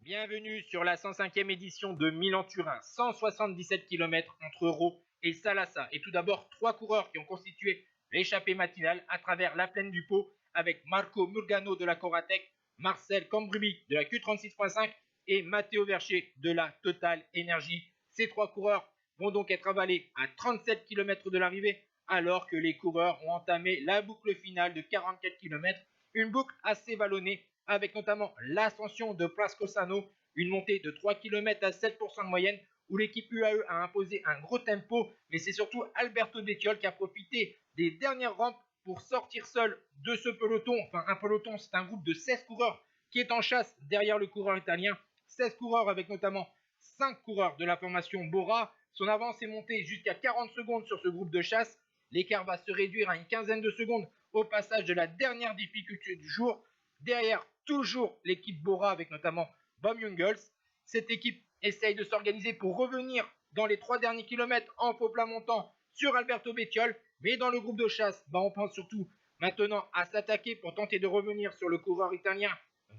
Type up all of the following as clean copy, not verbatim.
Bienvenue sur la 105e édition de Milan-Turin, 177 km entre Rho et Salassa. Et tout d'abord, 3 coureurs qui ont constitué l'échappée matinale à travers la plaine du Pô avec Marco Murgano de la Coratec, Marcel Cambrubi de la Q36.5 et Matteo Vercher de la Total Energy. Ces 3 coureurs vont donc être avalés à 37 km de l'arrivée alors que les coureurs ont entamé la boucle finale de 44 km, une boucle assez vallonnée avec notamment l'ascension de Prascosano, une montée de 3 km à 7% de moyenne, où l'équipe UAE a imposé un gros tempo, mais c'est surtout Alberto Bettiol qui a profité des dernières rampes pour sortir seul de ce peloton. Enfin, un peloton, c'est un groupe de 16 coureurs qui est en chasse derrière le coureur italien. 16 coureurs avec notamment 5 coureurs de la formation Bora. Son avance est montée jusqu'à 40 secondes sur ce groupe de chasse. L'écart va se réduire à une quinzaine de secondes au passage de la dernière difficulté du jour. Derrière, toujours l'équipe Bora avec notamment Bob Jungels. Cette équipe essaye de s'organiser pour revenir dans les 3 derniers kilomètres en faux plat montant sur Alberto Bettiol. Mais dans le groupe de chasse, on pense surtout maintenant à s'attaquer pour tenter de revenir sur le coureur italien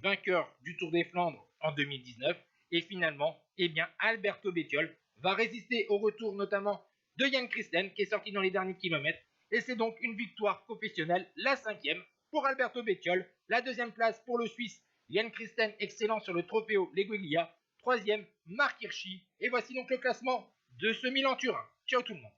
vainqueur du Tour des Flandres en 2019. Et finalement, Alberto Bettiol va résister au retour notamment de Jan Christen qui est sorti dans les derniers kilomètres. Et c'est donc une victoire professionnelle, la 5e pour Alberto Bettiol. La 2e place pour le Suisse Jan Christen, excellent sur le Trofeo Laigueglia. 3e, Marc Hirschi. Et voici donc le classement de ce Milan-Turin. Ciao tout le monde.